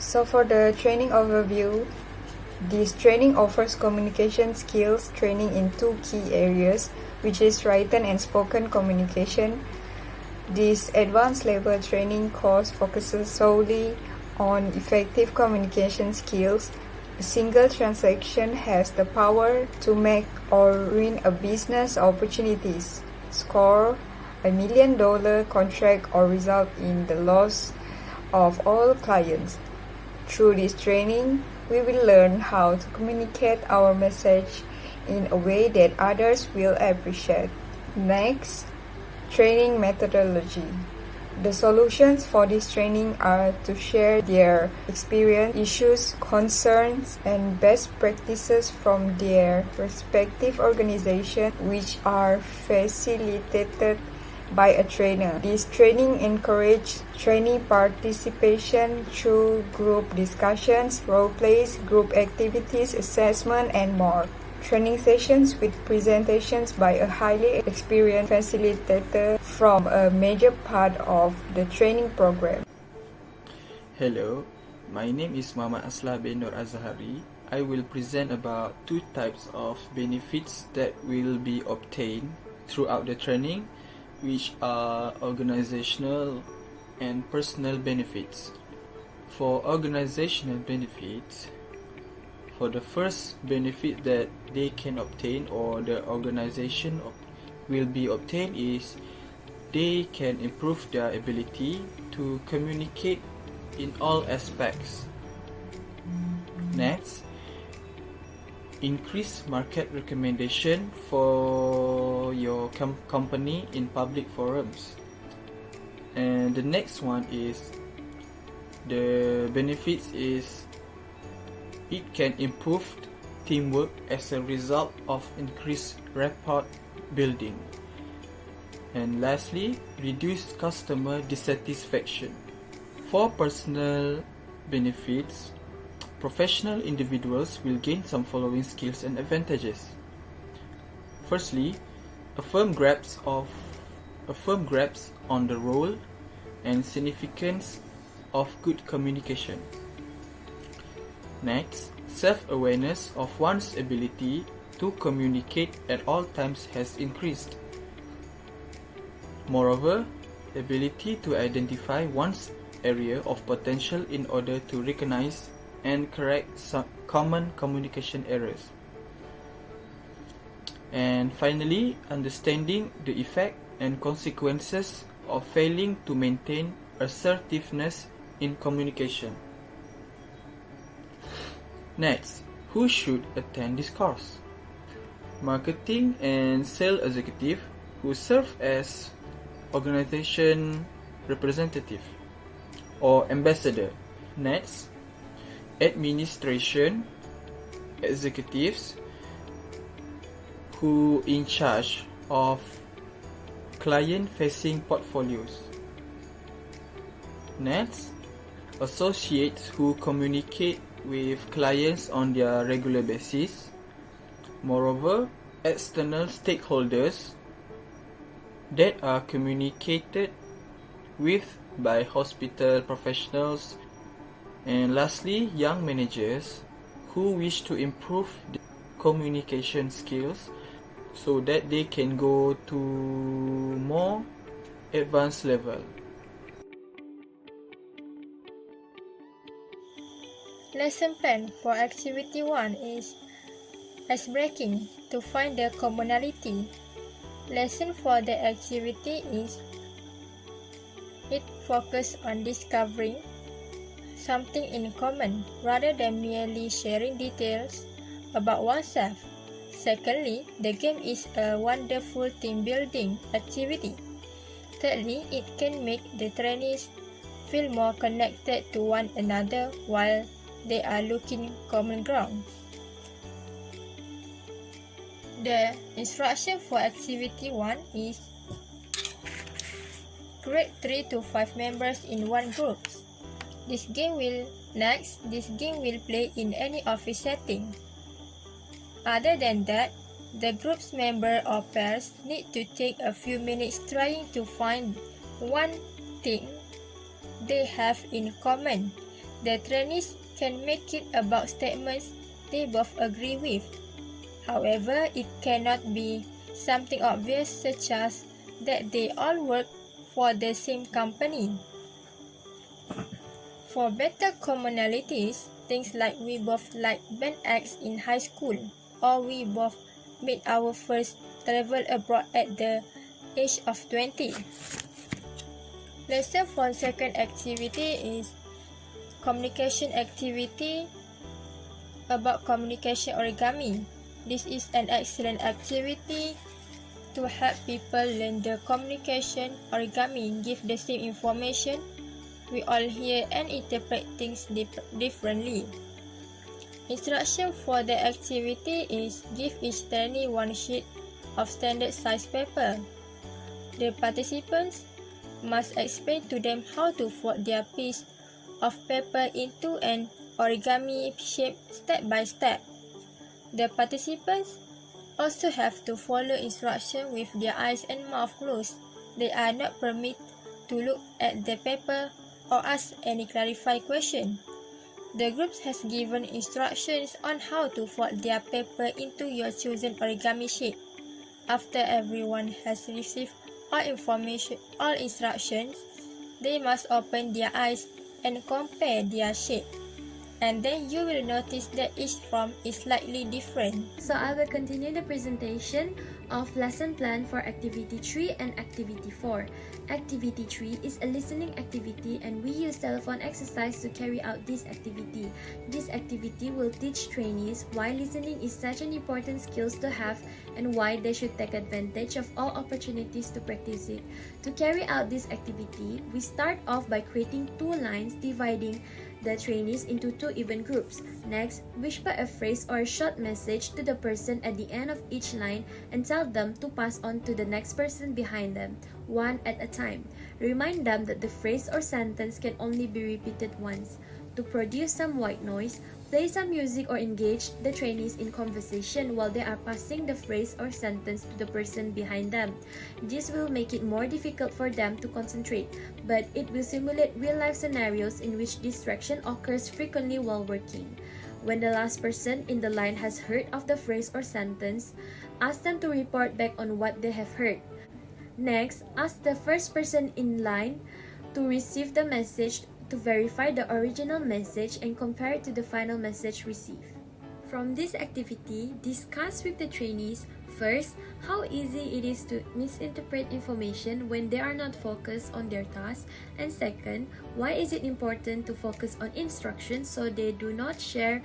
So for the training overview, this training offers communication skills training in two key areas, which is written and spoken communication. This advanced level training course focuses solely on effective communication skills. A single transaction has the power to make or ruin a business opportunities, score $1 million contract, or result in the loss of all clients. Through this training, we will learn how to communicate our message in a way that others will appreciate. Next, training methodology. The solutions for this training are to share their experience, issues, concerns, and best practices from their respective organizations, which are facilitated by a trainer. This training encourages trainee participation through group discussions, role plays, group activities, assessment, and more. Training sessions with presentations by a highly experienced facilitator from a major part of the training program. Hello, my name is Muhammad Aslah bin Nur Azhari. I will present about two types of benefits that will be obtained throughout the training, which are organizational and personal benefits. For organizational benefits, for the first benefit that they can obtain or the organization will be obtained is they can improve their ability to communicate in all aspects. Next, increase market recommendation for your company in public forums. And the next one is the benefits is it can improve teamwork as a result of increased rapport building. And lastly, reduce customer dissatisfaction. For personal benefits, professional individuals will gain some following skills and advantages. Firstly, a firm grasp on the role and significance of good communication. Next, self-awareness of one's ability to communicate at all times has increased. Moreover, ability to identify one's area of potential in order to recognize and correct some common communication errors. And finally, understanding the effect and consequences of failing to maintain assertiveness in communication. Next, who should attend this course? Marketing and sales executive who serve as organization representative or ambassador. Next, administration executives who in charge of client-facing portfolios. Next, associates who communicate with clients on their regular basis. Moreover, external stakeholders that are communicated with by hospital professionals. And lastly, young managers who wish to improve their communication skills so that they can go to more advanced level. Lesson plan for Activity 1 is icebreaking to find the commonality. Lesson for the activity is it focuses on discovering something in common rather than merely sharing details about oneself. Secondly, the game is a wonderful team building activity. Thirdly, it can make the trainees feel more connected to one another while they are looking common ground. The instruction for Activity 1 is create 3 to 5 members in one group. This game will play in any office setting. Other than that, the group's member or pairs need to take a few minutes trying to find one thing they have in common. The trainees can make it about statements they both agree with. However, it cannot be something obvious such as that they all work for the same company. For better commonalities, things like we both like band X in high school, or we both made our first travel abroad at the age of 20. Lesson for second activity is communication activity about communication origami. This is an excellent activity to help people learn the communication origami. Give the same information, we all hear and interpret things differently. Instruction for the activity is give each trainee one sheet of standard size paper. The participants must explain to them how to fold their piece of paper into an origami shape step by step. The participants also have to follow instructions with their eyes and mouth closed. They are not permitted to look at the paper or ask any clarifying question. The group has given instructions on how to fold their paper into your chosen origami shape. After everyone has received all instructions, they must open their eyes and compare their shape. And then you will notice that each form is slightly different. So I will continue the presentation of lesson plan for activity 3 and activity 4. Activity 3 is a listening activity and we use telephone exercise to carry out this activity. This activity will teach trainees why listening is such an important skill to have and why they should take advantage of all opportunities to practice it. To carry out this activity, we start off by creating 2 lines dividing the trainees into 2 even groups. Next, whisper a phrase or a short message to the person at the end of each line and tell them to pass on to the next person behind them, one at a time. Remind them that the phrase or sentence can only be repeated once. To produce some white noise, play some music or engage the trainees in conversation while they are passing the phrase or sentence to the person behind them. This will make it more difficult for them to concentrate, but it will simulate real-life scenarios in which distraction occurs frequently while working. When the last person in the line has heard of the phrase or sentence, ask them to report back on what they have heard. Next, ask the first person in line to receive the message to verify the original message and compare it to the final message received. From this activity, discuss with the trainees first how easy it is to misinterpret information when they are not focused on their task, and second, why is it important to focus on instructions so they do not share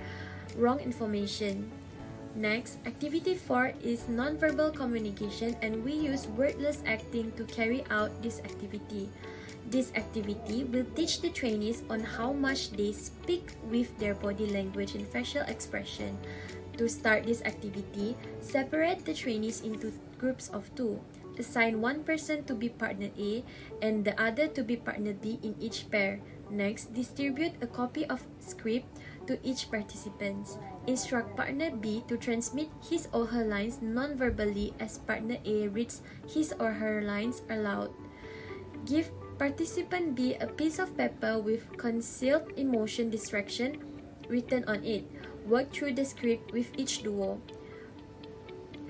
wrong information. Next, activity 4 is nonverbal communication and we use wordless acting to carry out this activity. This activity will teach the trainees on how much they speak with their body language and facial expression. To start this activity, separate the trainees into groups of 2. Assign one person to be partner A and the other to be partner B in each pair. Next, distribute a copy of script to each participant. Instruct partner B to transmit his or her lines non-verbally as partner A reads his or her lines aloud. Give participant B a piece of paper with concealed emotion distraction written on it. Work through the script with each duo.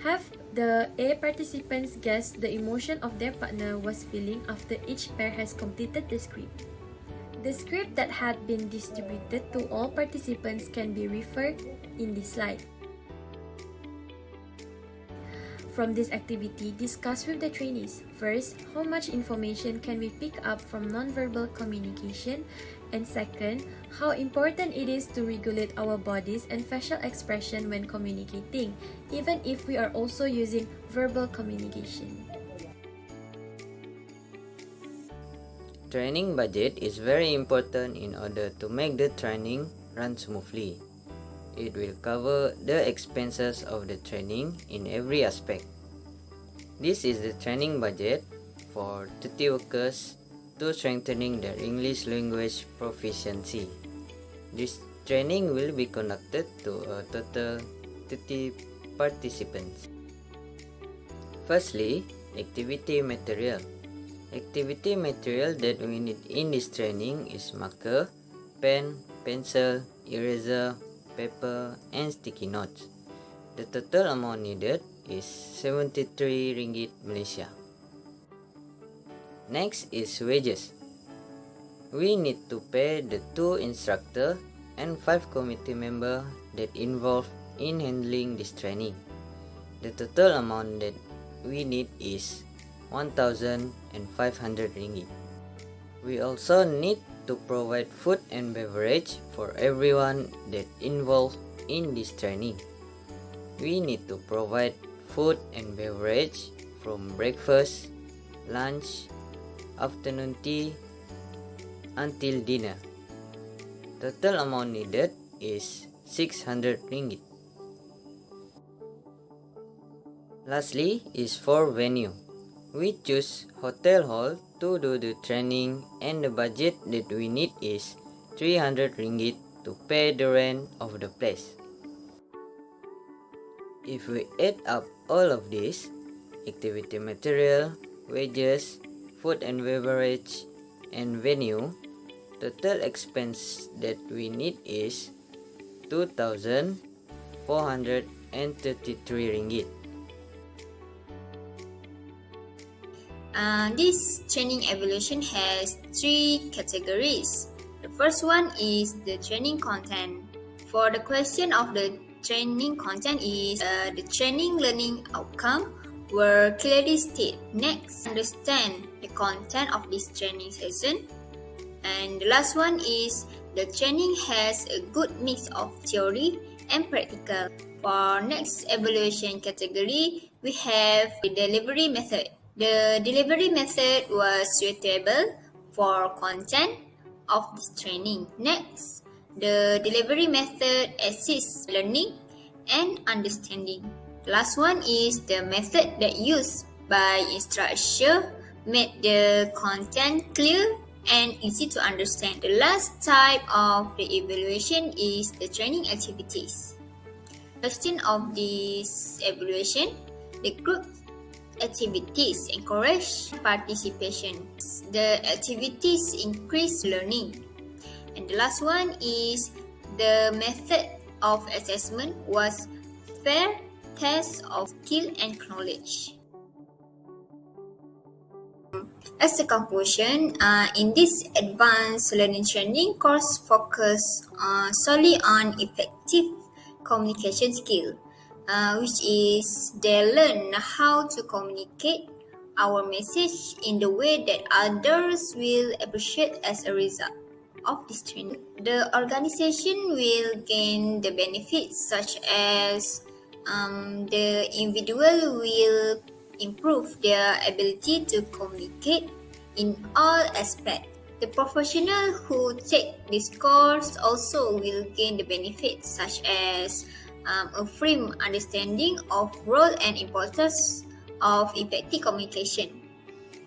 Have the A participants guess the emotion of their partner was feeling after each pair has completed the script. The script that had been distributed to all participants can be referred in this slide. From this activity, discuss with the trainees. First, how much information can we pick up from nonverbal communication? And second, how important it is to regulate our bodies and facial expression when communicating, even if we are also using verbal communication. Training budget is very important in order to make the training run smoothly. It will cover the expenses of the training in every aspect. This is the training budget for 30 workers to strengthening their English language proficiency. This training will be conducted to a total 30 participants. Firstly, activity material. Activity material that we need in this training is marker, pen, pencil, eraser, paper, and sticky notes. The total amount needed is 73 ringgit Malaysia. Next is wages. We need to pay the 2 instructor and 5 committee member that involved in handling this training. The total amount that we need is 1,500 ringgit. We also need to provide food and beverage for everyone that involved in this training. We need to provide food and beverage from breakfast, lunch, afternoon tea, until dinner. Total amount needed is 600 ringgit. Lastly is for venue. We choose hotel hall to do the training, and the budget that we need is 300 ringgit to pay the rent of the place. If we add up all of this, activity material, wages, food and beverage, and venue, total expense that we need is 2,433 ringgit. This training evaluation has 3 categories. The first one is the training content. For the question of the training content is the training learning outcome were clearly stated. Next, understand the content of this training session. And the last one is the training has a good mix of theory and practical. For next evaluation category, we have the delivery method. The delivery method was suitable for content of this training. Next, the delivery method assists learning and understanding. The last one is the method that used by instructor made the content clear and easy to understand. The last type of the evaluation is the training activities. Question of this evaluation, the group activities encourage participation. The activities increase learning. And the last one is the method of assessment was fair test of skill and knowledge. As a conclusion, in this advanced learning training course focus solely on effective communication skill, which is they learn how to communicate our message in the way that others will appreciate as a result of this training. The organization will gain the benefits such as the individual will improve their ability to communicate in all aspects. The professional who take this course also will gain the benefits such as a firm understanding of role and importance of effective communication.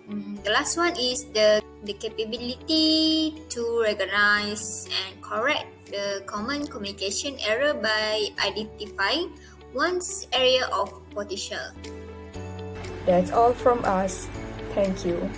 The last one is the capability to recognize and correct the common communication error by identifying one's area of potential. That's all from us. Thank you.